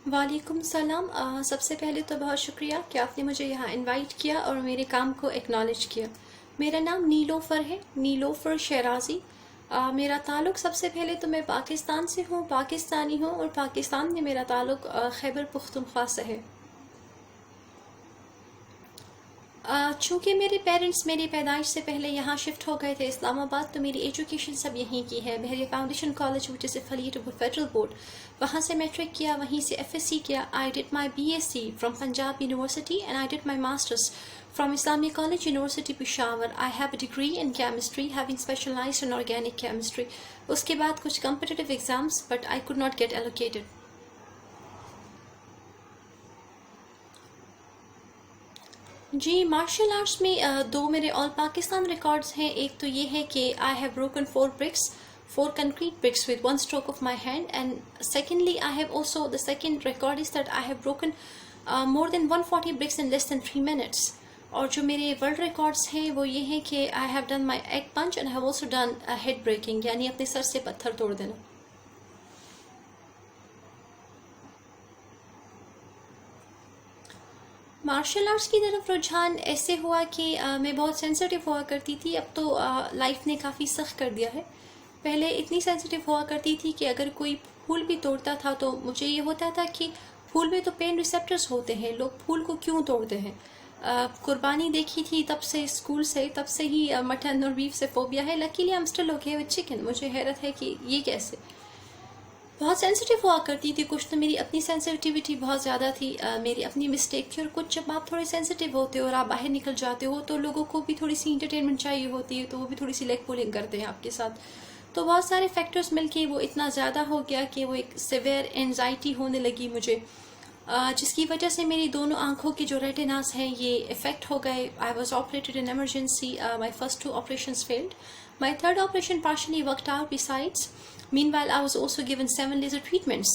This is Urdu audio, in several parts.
وعلیکم السلام۔ سب سے پہلے تو بہت شکریہ کہ آپ نے مجھے یہاں انوائٹ کیا اور میرے کام کو ایکنالج کیا۔ میرا نام نیلوفر ہے، نیلوفر شیرازی۔ میرا تعلق سب سے پہلے تو میں پاکستان سے ہوں، پاکستانی ہوں، اور پاکستان میں میرا تعلق خیبر پختونخوا سے ہے۔ چونکہ میرے پیرنٹس میری پیدائش سے پہلے یہاں شفٹ ہو گئے تھے اسلام آباد، تو میری ایجوکیشن سب یہیں کی ہے۔ بحریہ foundation college which is affiliated with federal board, وہاں سے میٹرک کیا، وہیں سے ایف ایس سی کیا۔ I did my B S C from Punjab university and I did my masters from Islamia college university Peshawar. I have a degree in chemistry having specialized in organic chemistry. اس کے بعد کچھ competitive exams but I could not get allocated. جی، مارشل آرٹس میں دو میرے آل پاکستان ریکارڈز ہیں۔ ایک تو یہ ہے کہ I have broken 4 concrete bricks with one stroke of my hand, and secondly I have also, the second record is that I have broken more than 140 bricks in less than 3 minutes. اور جو میرے ورلڈ ریکارڈز ہیں وہ یہ ہیں کہ I have done my egg punch and I have also done head breaking، یعنی اپنے سر سے پتھر توڑ دینا۔ مارشل آرٹس کی طرف رجحان ایسے ہوا کہ میں بہت سینسٹیو ہوا کرتی تھی، اب تو لائف نے کافی سخت کر دیا ہے۔ پہلے اتنی سینسٹیو ہوا کرتی تھی کہ اگر کوئی پھول بھی توڑتا تھا تو مجھے یہ ہوتا تھا کہ پھول میں تو پین ریسیپٹرز ہوتے ہیں، لوگ پھول کو کیوں توڑتے ہیں۔ قربانی دیکھی تھی تب سے، اسکول سے، تب سے ہی مٹن اور بیف سے فوبیا ہے۔ Luckily I'm still okay with chicken. مجھے حیرت ہے کہ یہ کیسے۔ بہت سینسٹیو ہوا کرتی تھی، کچھ تو میری اپنی سینسٹیوٹی بہت زیادہ تھی، میری اپنی مسٹیک تھی، اور کچھ جب آپ تھوڑے سینسٹیو ہوتے ہو اور آپ باہر نکل جاتے ہو تو لوگوں کو بھی تھوڑی سی انٹرٹینمنٹ چاہیے ہوتی ہے، تو وہ بھی تھوڑی سی لیگ پولنگ کرتے ہیں آپ کے ساتھ۔ تو بہت سارے فیکٹرز مل کے وہ اتنا زیادہ ہو گیا کہ وہ ایک سیویئر اینزائٹی ہونے لگی مجھے، جس کی وجہ سے میری دونوں آنکھوں کے جو ریٹیناز ہیں یہ افیکٹ ہو گئے۔ I was operated in emergency, my first 2 operations failed. My third operation partially worked out besides. Meanwhile, I was also given 7 laser treatments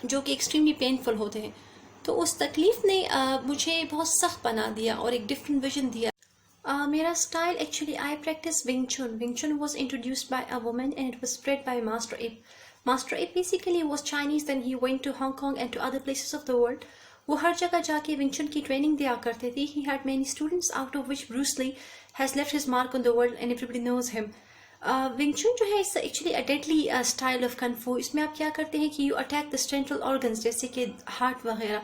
جو کہ ایکسٹریملی پینفل ہوتے ہیں۔ تو اس تکلیف نے مجھے بہت سخت بنا دیا اور ایک ڈفرینٹ ویژن دیا۔ میرا style actually I practise Wing Chun. Wing Chun was introduced by a woman and it was spread by master Ip. Master Ip basically was Chinese, then he went to Hong Kong and to other places of the world. وہ ہر جگہ جا کے ونگ چن کی ٹریننگ دیا کرتے تھے۔ He had many students out of which Bruce Lee has left his mark on the world and everybody knows him. Wing Chun جو ہے اس actually deadly style of kung fu. اس میں آپ کیا کرتے ہیں کہ you attack the central organs جیسے کہ ہارٹ وغیرہ۔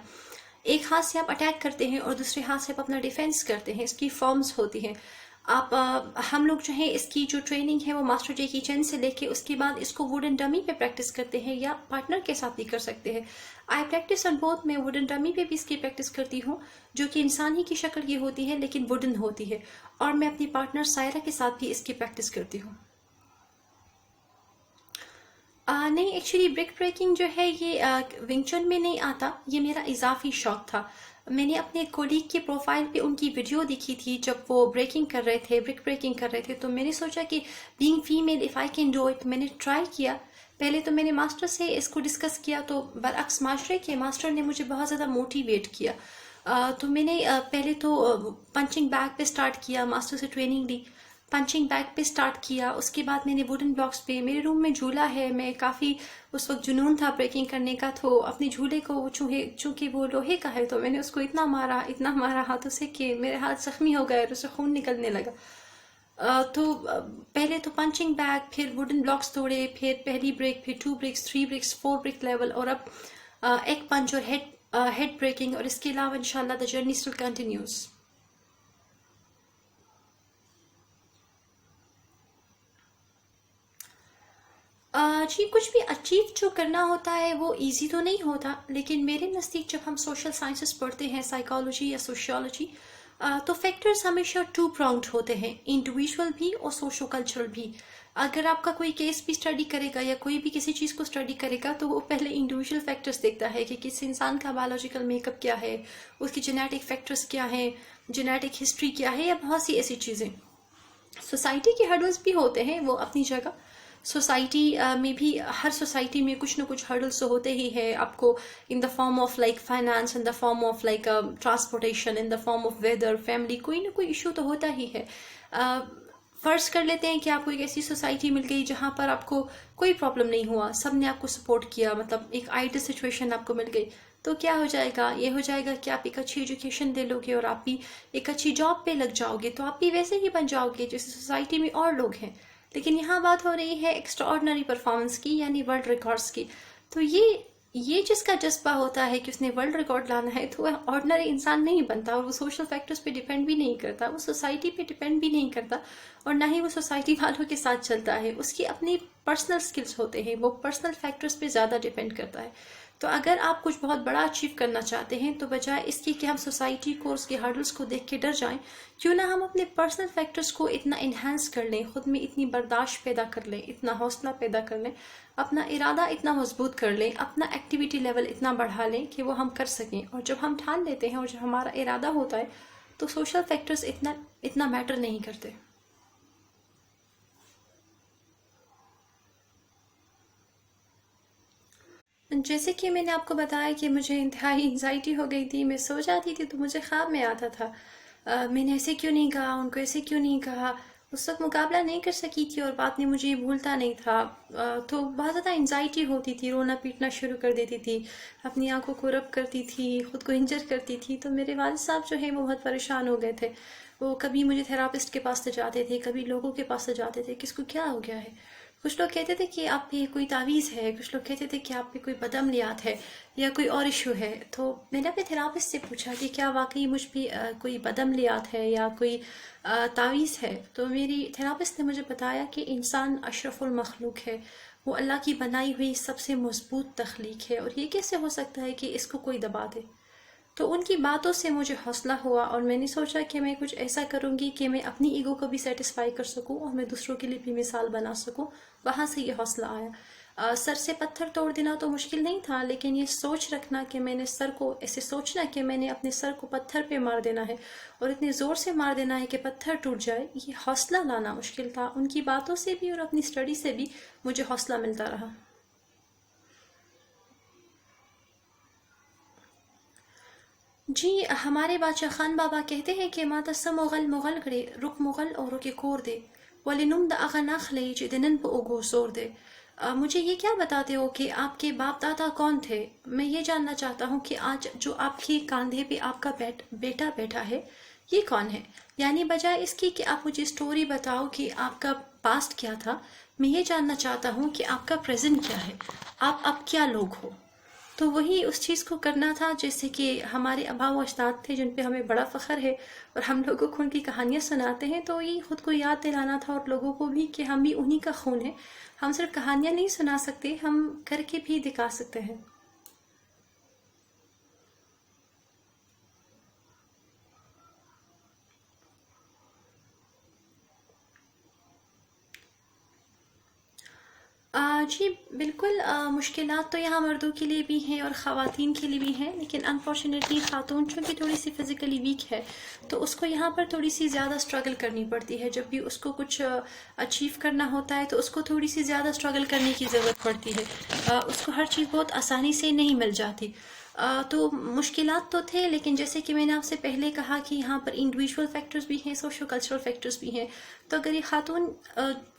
ایک ہاتھ سے آپ اٹیک کرتے ہیں اور دوسرے ہاتھ سے آپ اپنا ڈیفینس کرتے ہیں۔ اس کی فارمز ہوتی ہیں۔ آپ ہم لوگ جو ہے اس کی جو ٹریننگ ہے وہ ماسٹر جیکی چین سے لے کے اس کے بعد اس کو ووڈن ڈمی پہ پریکٹس کرتے ہیں یا پارٹنر کے ساتھ بھی کر سکتے ہیں۔ آئی پریکٹس آن بوتھ۔ میں ووڈن ڈمی پہ بھی اس کی پریکٹس کرتی ہوں جو کہ انسان ہی کی شکل کی ہوتی ہے لیکن ووڈن ہوتی ہے، اور میں اپنی پارٹنر سائرہ کے ساتھ بھی اس کی پریکٹس کرتی ہوں۔ نہیں، ایکچولی برک بریکنگ جو ہے یہ ونگ چن میں نہیں آتا، یہ میرا اضافی شوق تھا۔ میں نے اپنے کولیگ کے پروفائل پہ ان کی ویڈیو دیکھی تھی جب وہ بریکنگ کر رہے تھے، برک بریکنگ کر رہے تھے، تو میں نے سوچا کہ being female if I can do it. میں نے ٹرائی کیا۔ پہلے تو میں نے ماسٹر سے اس کو ڈسکس کیا، تو برعکس معاشرے کے ماسٹر نے مجھے بہت زیادہ موٹیویٹ کیا۔ تو میں نے پہلے تو پنچنگ بیگ پہ سٹارٹ کیا، ماسٹر سے ٹریننگ لی، پنچنگ بیگ پہ سٹارٹ کیا۔ اس کے بعد میں نے ووڈن بلاکس پہ، میرے روم میں جھولا ہے، میں کافی اس وقت جنون تھا بریکنگ کرنے کا، تو اپنے جھولے کو چونکہ وہ لوہے کا ہے تو میں نے اس کو اتنا مارا ہاتھوں سے کہ میرے ہاتھ زخمی ہو گئے اور اس سے خون نکلنے لگا۔ تو پہلے تو پنچنگ بیگ، پھر ووڈن بلاکس توڑے، پھر پہلی بریک، پھر 2 bricks، 3 bricks، 4 brick لیول، اور اب ایگ پنچ اور ہیڈ بریکنگ، اور اس کے علاوہ انشاءاللہ the journey still continues۔ جی، کچھ بھی اچیو جو کرنا ہوتا ہے وہ ایزی تو نہیں ہوتا، لیکن میرے نزدیک جب ہم سوشل سائنسز پڑھتے ہیں، سائیکالوجی یا سوشیالوجی، تو فیکٹرز ہمیشہ 2 pronged ہوتے ہیں، انڈیویژول بھی اور سوشو کلچرل بھی۔ اگر آپ کا کوئی کیس بھی اسٹڈی کرے گا یا کوئی بھی کسی چیز کو اسٹڈی کرے گا تو وہ پہلے انڈیویژول فیکٹرز دیکھتا ہے کہ کس انسان کا بایولوجیکل میک اپ کیا ہے، اس کی جینیٹک فیکٹرز کیا ہیں، جینیٹک ہسٹری کیا ہے، یا بہت سی ایسی چیزیں۔ سوسائٹی کے ہرڈلز بھی ہوتے ہیں وہ اپنی جگہ۔ سوسائٹی میں بھی، ہر سوسائٹی میں کچھ نہ کچھ ہرڈلس تو ہوتے ہی ہے آپ کو، in the form of like finance, in the form of like transportation, in the form of weather, family, کوئی نہ کوئی ایشو تو ہوتا ہی ہے۔ فرض کر لیتے ہیں کہ آپ کو ایک ایسی سوسائٹی مل گئی جہاں پر آپ کو کوئی پرابلم نہیں ہوا، سب نے آپ کو سپورٹ کیا، مطلب ایک آئیڈل سچویشن آپ کو مل گئی، تو کیا ہو جائے گا؟ یہ ہو جائے گا کہ آپ ایک اچھی ایجوکیشن لے لو گے اور آپ بھی ایک اچھی جاب پہ لگ جاؤ گے، تو آپ بھی ویسے ہی بن جاؤ گے جیسے سوسائٹی میں اور لوگ ہیں۔ لیکن یہاں بات ہو رہی ہے ایکسٹرا آرڈنری پرفارمنس کی، یعنی ورلڈ ریکارڈس کی۔ تو یہ جس کا جذبہ ہوتا ہے کہ اس نے ورلڈ ریکارڈ لانا ہے، تو وہ آرڈنری انسان نہیں بنتا، اور وہ سوشل فیکٹرز پہ ڈیپینڈ بھی نہیں کرتا، وہ سوسائٹی پہ ڈیپینڈ بھی نہیں کرتا، اور نہ ہی وہ سوسائٹی والوں کے ساتھ چلتا ہے۔ اس کی اپنی پرسنل سکلز ہوتے ہیں، وہ پرسنل فیکٹرز پہ زیادہ ڈیپینڈ کرتا ہے۔ تو اگر آپ کچھ بہت بڑا اچیو کرنا چاہتے ہیں، تو بجائے اس کی کہ ہم سوسائٹی کو، اس کے ہرڈلز کو دیکھ کے ڈر جائیں، کیوں نہ ہم اپنے پرسنل فیکٹرز کو اتنا انہینس کر لیں، خود میں اتنی برداشت پیدا کر لیں، اتنا حوصلہ پیدا کر لیں، اپنا ارادہ اتنا مضبوط کر لیں، اپنا ایکٹیویٹی لیول اتنا بڑھا لیں کہ وہ ہم کر سکیں۔ اور جب ہم ٹھان لیتے ہیں اور جب ہمارا ارادہ ہوتا ہے، تو سوشل فیکٹرز اتنا میٹر نہیں کرتے۔ جیسے کہ میں نے آپ کو بتایا کہ مجھے انتہائی انزائٹی ہو گئی تھی، میں سو جاتی تھی تو مجھے خواب میں آتا تھا میں نے ایسے کیوں نہیں کہا، ان کو ایسے کیوں نہیں کہا، اس وقت مقابلہ نہیں کر سکی تھی اور بات نے مجھے بھولتا نہیں تھا، تو بہت زیادہ انزائٹی ہوتی تھی، رونا پیٹنا شروع کر دیتی تھی، اپنی آنکھوں کو رب کرتی تھی، خود کو انجر کرتی تھی۔ تو میرے والد صاحب جو ہیں وہ بہت پریشان ہو گئے تھے، وہ کبھی مجھے تھراپسٹ کے پاس لے جاتے تھے، کبھی لوگوں کے پاس لے جاتے تھے، کس کو کیا ہو گیا ہے۔ کچھ لوگ کہتے تھے کہ آپ پہ کوئی تعویذ ہے، کچھ لوگ کہتے تھے کہ آپ پہ کوئی بدعملیات ہے یا کوئی اور ایشو ہے۔ تو میں نے اپنے تھراپسٹ سے پوچھا کہ کیا واقعی مجھ پہ کوئی بدعملیات ہے یا کوئی تعویذ ہے؟ تو میری تھراپسٹ نے مجھے بتایا کہ انسان اشرف المخلوق ہے، وہ اللہ کی بنائی ہوئی سب سے مضبوط تخلیق ہے، اور یہ کیسے ہو سکتا ہے کہ اس کو کوئی دبا دے۔ تو ان کی باتوں سے مجھے حوصلہ ہوا، اور میں نے سوچا کہ میں کچھ ایسا کروں گی کہ میں اپنی ایگو کو بھی سیٹسفائی کر سکوں اور میں دوسروں کے لیے بھی مثال بنا سکوں۔ وہاں سے یہ حوصلہ آیا۔ سر سے پتھر توڑ دینا تو مشکل نہیں تھا، لیکن یہ سوچ رکھنا کہ میں نے سر کو ایسے سوچنا کہ میں نے اپنے سر کو پتھر پہ مار دینا ہے اور اتنے زور سے مار دینا ہے کہ پتھر ٹوٹ جائے، یہ حوصلہ لانا مشکل تھا۔ ان کی باتوں سے بھی اور اپنی اسٹڈی سے بھی مجھے حوصلہ ملتا رہا۔ جی، ہمارے بادشاہ خان بابا کہتے ہیں کہ ماتا مغل مغل گڑے رک مغل اور رک کور دے ولنم دا اغا نخلے جدنن پہ اوگو سور دے۔ مجھے یہ کیا بتاتے ہو کہ آپ کے باپ دادا کون تھے؟ میں یہ جاننا چاہتا ہوں کہ آج جو آپ کے کاندھے پہ آپ کا بیٹا بیٹھا ہے، یہ کون ہے؟ یعنی بجائے اس کی کہ آپ مجھے سٹوری بتاؤ کہ آپ کا پاسٹ کیا تھا، میں یہ جاننا چاہتا ہوں کہ آپ کا پریزنٹ کیا ہے، آپ اب کیا لوگ ہو۔ تو وہی اس چیز کو کرنا تھا جیسے کہ ہمارے آبا و اجداد تھے جن پہ ہمیں بڑا فخر ہے، اور ہم لوگوں کو ان کی کہانیاں سناتے ہیں، تو یہ خود کو یاد دلانا تھا اور لوگوں کو بھی کہ ہم بھی انہی کا خون ہے۔ ہم صرف کہانیاں نہیں سنا سکتے، ہم کر کے بھی دکھا سکتے ہیں۔ جی بالکل، مشکلات تو یہاں مردوں کے لیے بھی ہیں اور خواتین کے لیے بھی ہیں، لیکن انفارچونیٹلی خاتون چونکہ تھوڑی سی فزیکلی ویک ہے، تو اس کو یہاں پر تھوڑی سی زیادہ اسٹرگل کرنی پڑتی ہے۔ جب بھی اس کو کچھ اچیو کرنا ہوتا ہے تو اس کو تھوڑی سی زیادہ اسٹرگل کرنے کی ضرورت پڑتی ہے، اس کو ہر چیز بہت آسانی سے نہیں مل جاتی۔ تو مشکلات تو تھے، لیکن جیسے کہ میں نے آپ سے پہلے کہا کہ یہاں پر انڈیویجول فیکٹرز بھی ہیں، سوشو کلچرل فیکٹرز بھی ہیں۔ تو اگر یہ خاتون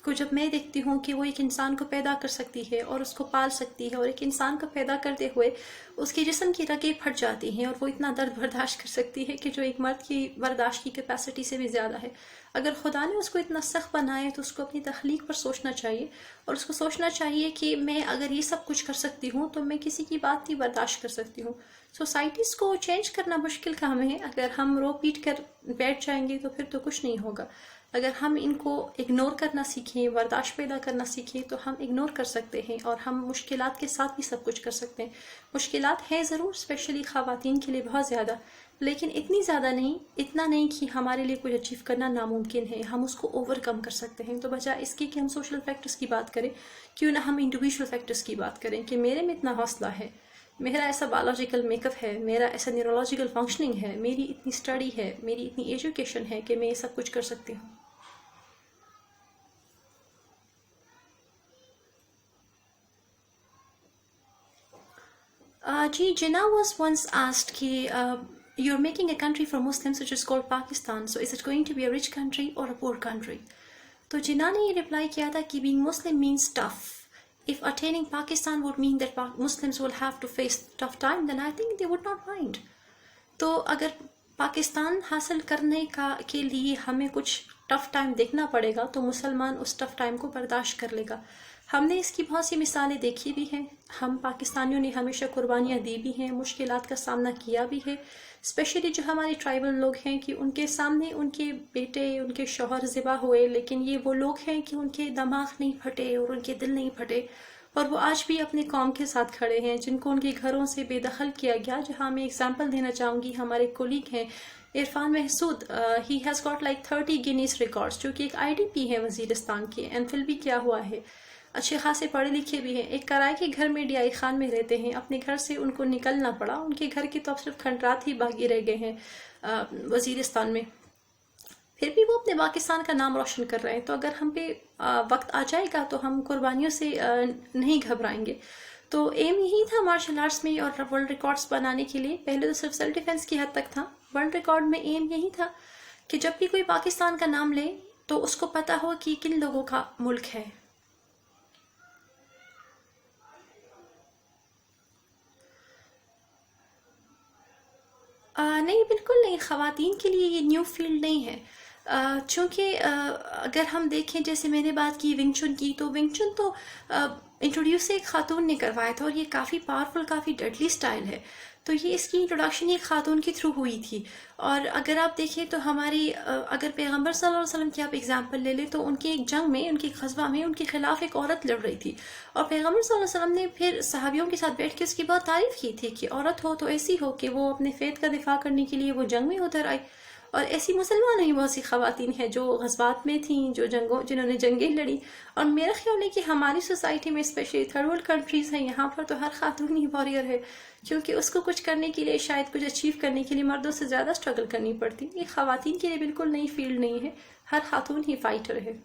کو جب میں دیکھتی ہوں کہ وہ ایک انسان کو پیدا کر سکتی ہے اور اس کو پال سکتی ہے، اور ایک انسان کو پیدا کرتے ہوئے اس کے جسم کی رگیں پھٹ جاتی ہیں اور وہ اتنا درد برداشت کر سکتی ہے کہ جو ایک مرد کی برداشت کی کیپیسٹی سے بھی زیادہ ہے، اگر خدا نے اس کو اتنا سخت بنایا ہے تو اس کو اپنی تخلیق پر سوچنا چاہیے، اور اس کو سوچنا چاہیے کہ میں اگر یہ سب کچھ کر سکتی ہوں تو میں کسی کی بات نہیں برداشت کر سکتی ہوں۔ سوسائٹیز کو چینج کرنا مشکل کام ہے، اگر ہم رو پیٹ کر بیٹھ جائیں گے تو پھر تو کچھ نہیں ہوگا۔ اگر ہم ان کو اگنور کرنا سیکھیں، برداشت پیدا کرنا سیکھیں، تو ہم اگنور کر سکتے ہیں اور ہم مشکلات کے ساتھ بھی سب کچھ کر سکتے ہیں۔ مشکلات ہیں ضرور، اسپیشلی خواتین کے لیے بہت زیادہ، لیکن اتنی زیادہ نہیں، اتنا نہیں کہ ہمارے لیے کچھ اچیو کرنا ناممکن ہے، ہم اس کو اوور کم کر سکتے ہیں۔ تو بجائے اس کی کہ ہم سوشل فیکٹرز کی بات کریں، کیوں نہ ہم انڈیویجول فیکٹرز کی بات کریں کہ میرے میں اتنا حوصلہ ہے، میرا ایسا بایولوجیکل میک اپ ہے، میرا ایسا نیورولوجیکل فنکشننگ ہے، میری اتنی اسٹڈی ہے، میری اتنی ایجوکیشن ہے کہ میں یہ سب کچھ کر سکتی ہوں۔ جی، Jinnah was once asked کہ you're making a country for Muslims which is called Pakistan, so is it going to be a rich country or a poor country? تو جناح نے یہ رپلائی کیا تھا کہ being Muslim means tough. If attaining Pakistan would mean that Muslims will have to face tough time, then I think they would not mind. تو اگر پاکستان حاصل کرنے کے لیے ہمیں کچھ ٹف ٹائم دیکھنا پڑے گا تو مسلمان اس ٹف ٹائم کو برداشت کر لے گا. ہم نے اس کی بہت سی مثالیں دیکھی بھی ہیں. ہم پاکستانیوں نے ہمیشہ قربانیاں دی بھی ہیں, مشکلات کا سامنا کیا بھی ہے, اسپیشلی جو ہمارے ٹرائبل لوگ ہیں کہ ان کے سامنے ان کے بیٹے, ان کے شوہر ذبح ہوئے, لیکن یہ وہ لوگ ہیں کہ ان کے دماغ نہیں پھٹے اور ان کے دل نہیں پھٹے, اور وہ آج بھی اپنے قوم کے ساتھ کھڑے ہیں, جن کو ان کے گھروں سے بے دخل کیا گیا. جہاں میں ایگزامپل دینا چاہوں گی, ہمارے کولیگ ہیں Irfan Mehsud, he has got like 30 Guinness records, جو کہ ایک IDP ہے وزیرستان کے, MPhil بھی کیا ہوا ہے, اچھے خاصے پڑھے لکھے بھی ہیں. ایک کرائے کے گھر میں DI خان میں رہتے ہیں, اپنے گھر سے ان کو نکلنا پڑا, ان کے گھر کے تو اب صرف کھنڈرات ہی باقی رہ گئے ہیں وزیرستان میں, پھر بھی وہ اپنے پاکستان کا نام روشن کر رہے ہیں. تو اگر ہم پہ وقت آ جائے گا تو ہم قربانیوں سے نہیں گھبرائیں گے. تو ایم یہی تھا مارشل آرٹس میں اور ورلڈ ریکارڈس بنانے کے لیے. پہلے تو صرف سیلف ڈیفینس کی حد تک تھا, ورلڈ ریکارڈ میں ایم یہی تھا کہ جب بھی کوئی پاکستان کا نام لے تو اس کو پتہ ہو کہ کن لوگوں کا ملک ہے. نہیں, بالکل نہیں, خواتین کے لیے یہ نیو فیلڈ نہیں ہے. چونکہ اگر ہم دیکھیں, جیسے میں نے بات کی ونگ چن کی, تو ونگ چن تو انٹروڈیوس ایک خاتون نے کروایا تھا, اور یہ کافی پاورفل, کافی ڈیڈلی سٹائل ہے. تو یہ اس کی انٹروڈکشن ایک خاتون کے تھرو ہوئی تھی. اور اگر آپ دیکھیں تو ہماری اگر پیغمبر صلی اللہ علیہ وسلم کی آپ اگزامپل لے لیں, تو ان کے ایک جنگ میں, ان کے غزوہ میں ان کے خلاف ایک عورت لڑ رہی تھی, اور پیغمبر صلی اللہ علیہ وسلم نے پھر صحابیوں کے ساتھ بیٹھ کے اس کی بہت تعریف کی تھی کہ عورت ہو تو ایسی ہو کہ وہ اپنے فیت کا دفاع کرنے کے لیے وہ جنگ میں اتر آئی. اور ایسی مسلمان ہی بہت سی خواتین ہیں جو غزوات میں تھیں, جو جنہوں نے جنگیں لڑی. اور میرا خیال ہے کہ ہماری سوسائٹی میں, اسپیشلی تھرڈ ورلڈ کنٹریز ہیں, یہاں پر تو ہر خاتون ہی وارئر ہے, کیونکہ اس کو کچھ کرنے کے لیے, شاید کچھ اچیو کرنے کے لیے مردوں سے زیادہ اسٹرگل کرنی پڑتی. یہ خواتین کے لیے بالکل نئی فیلڈ نہیں ہے, ہر خاتون ہی فائٹر ہے.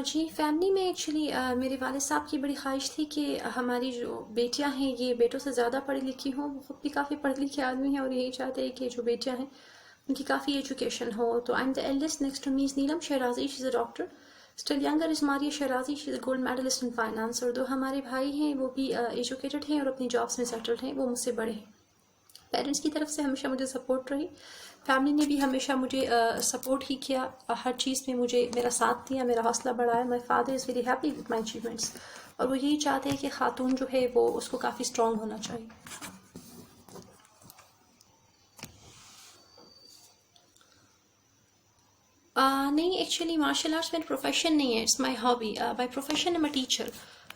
جی, فیملی میں ایکچولی میرے والد صاحب کی بڑی خواہش تھی کہ ہماری جو بیٹیاں ہیں یہ بیٹوں سے زیادہ پڑھی لکھی ہوں. وہ خود بھی کافی پڑھے لکھے آدمی ہیں, اور یہی چاہتے ہیں کہ جو بیٹیاں ہیں ان کی کافی ایجوکیشن ہو. تو I am the eldest, next to me is Neelam Shehrazi, she is a doctor. Still younger is Maria Shehrazi, she is a gold medalist in finance. اور دو ہمارے بھائی ہیں وہ بھی ایجوکیٹڈ ہیں اور اپنی جابس میں سیٹلڈ ہیں, وہ مجھ سے بڑے ہیں. پیرنٹس کی طرف سے ہمیشہ مجھے سپورٹ رہی, فیملی نے بھی ہمیشہ مجھے سپورٹ ہی کیا, ہر چیز میں مجھے میرا ساتھ دیا, میرا حوصلہ بڑھایا. My father is very happy with my achievements, اور وہ یہی چاہتے ہیں کہ خاتون جو ہے وہ اس کو کافی اسٹرانگ ہونا چاہیے. نہیں, ایکچولی مارشل آرٹس میرا پروفیشن نہیں ہے, it's my hobby. By profession I'm a teacher.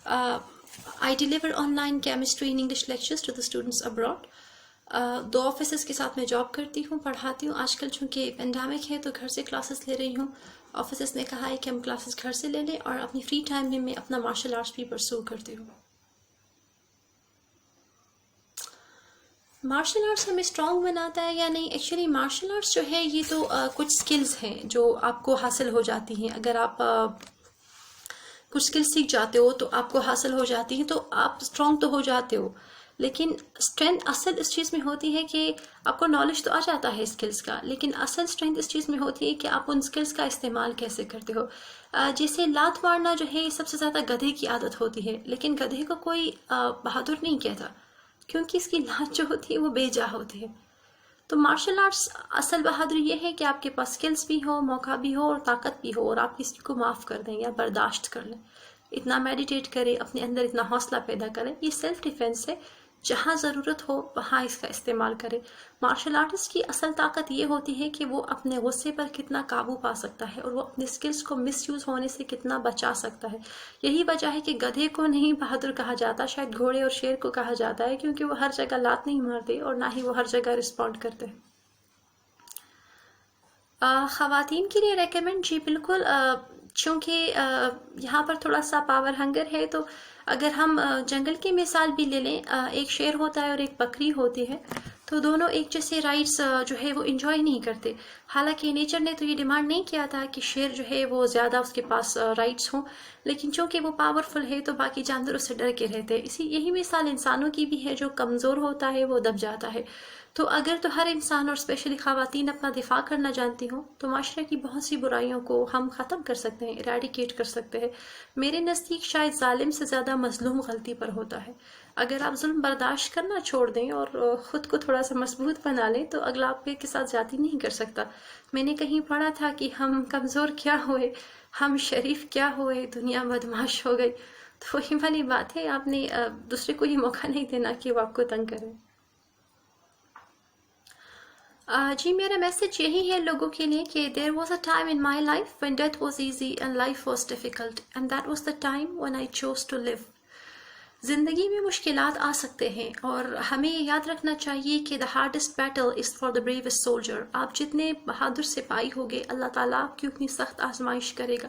I deliver online chemistry in English lectures to the students abroad. 2 offices کے ساتھ میں جاب کرتی ہوں, پڑھاتی ہوں. آج کل چونکہ پینڈیمک ہے تو گھر سے کلاسز لے رہی ہوں. آفیسز نے کہا ہے کہ ہم کلاسز گھر سے لے لیں, اور اپنی فری ٹائم میں میں اپنا مارشل آرٹس بھی پرسو کرتی ہوں. مارشل آرٹس ہمیں اسٹرانگ بناتا ہے یا نہیں؟ ایکچولی مارشل آرٹس جو ہے یہ تو کچھ سکلز ہیں جو آپ کو حاصل ہو جاتی ہیں. اگر آپ کچھ سکلز سیکھ جاتے ہو تو آپ کو حاصل ہو جاتی ہیں, تو آپ اسٹرانگ تو ہو جاتے ہو. لیکن اسٹرینتھ اصل اس چیز میں ہوتی ہے کہ آپ کو نالج تو آ جاتا ہے اسکلز کا, لیکن اصل اسٹرینتھ اس چیز میں ہوتی ہے کہ آپ ان اسکلز کا استعمال کیسے کرتے ہو. جیسے لات مارنا جو ہے سب سے زیادہ گدھے کی عادت ہوتی ہے, لیکن گدھے کو کوئی بہادر نہیں کہتا, کیونکہ اس کی لات جو ہوتی ہے وہ بے جا ہوتی ہے. تو مارشل آرٹس اصل بہادری یہ ہے کہ آپ کے پاس سکلز بھی ہو, موقع بھی ہو اور طاقت بھی ہو, اور آپ کسی کو معاف کر دیں یا برداشت کر لیں. اتنا میڈیٹیٹ کریں, اپنے اندر اتنا حوصلہ پیدا کریں. یہ سیلف ڈیفینس ہے, جہاں ضرورت ہو وہاں اس کا استعمال کرے. مارشل آرٹسٹ کی اصل طاقت یہ ہوتی ہے کہ وہ اپنے غصے پر کتنا قابو پا سکتا ہے, اور وہ اپنے سکلز کو مس یوز ہونے سے کتنا بچا سکتا ہے. یہی وجہ ہے کہ گدھے کو نہیں بہادر کہا جاتا, شاید گھوڑے اور شیر کو کہا جاتا ہے, کیونکہ وہ ہر جگہ لات نہیں مارتے اور نہ ہی وہ ہر جگہ رسپونڈ کرتے. خواتین کے لیے ریکمینڈ, جی بالکل. چونکہ یہاں پر تھوڑا سا پاور ہنگر ہے, تو اگر ہم جنگل کی مثال بھی لے لیں, ایک شیر ہوتا ہے اور ایک بکری ہوتی ہے, تو دونوں ایک جیسے رائٹس جو ہے وہ انجوائے نہیں کرتے. حالانکہ نیچر نے تو یہ ڈیمانڈ نہیں کیا تھا کہ شیر جو ہے وہ زیادہ اس کے پاس رائٹس ہوں, لیکن چونکہ وہ پاورفل ہے تو باقی جانور اس سے ڈر کے رہتے ہیں. یہی مثال انسانوں کی بھی ہے, جو کمزور ہوتا ہے وہ دب جاتا ہے. تو اگر تو ہر انسان اور اسپیشلی خواتین اپنا دفاع کرنا جانتی ہوں تو معاشرے کی بہت سی برائیوں کو ہم ختم کر سکتے ہیں، ایریڈیکیٹ کر سکتے ہیں۔ میرے نزدیک شاید ظالم سے زیادہ مظلوم غلطی پر ہوتا ہے۔ اگر آپ ظلم برداشت کرنا چھوڑ دیں اور خود کو تھوڑا سا مضبوط بنا لیں تو اگلا آپ کے ساتھ زیادتی نہیں کر سکتا۔ میں نے کہیں پڑھا تھا کہ ہم کمزور کیا ہوئے، ہم شریف کیا ہوئے، دنیا بدمعاش ہو گئی۔ تو وہی والی بات ہے، آپ نے دوسرے کو یہ موقع نہیں دینا کہ وہ آپ کو تنگ کرے۔ جی میرا میسج یہی ہے لوگوں کے لیے کہ there was a time in my life when death was easy and life was difficult and that was the time when I chose to live. زندگی میں مشکلات آ سکتے ہیں اور ہمیں یہ یاد رکھنا چاہیے کہ the hardest battle is for the bravest soldier. آپ جتنے بہادر سپاہی ہوگے اللہ تعالیٰ آپ کی اتنی سخت آزمائش کرے گا،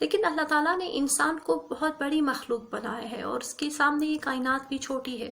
لیکن اللہ تعالیٰ نے انسان کو بہت بڑی مخلوق بنایا ہے اور اس کے سامنے یہ کائنات بھی چھوٹی ہے۔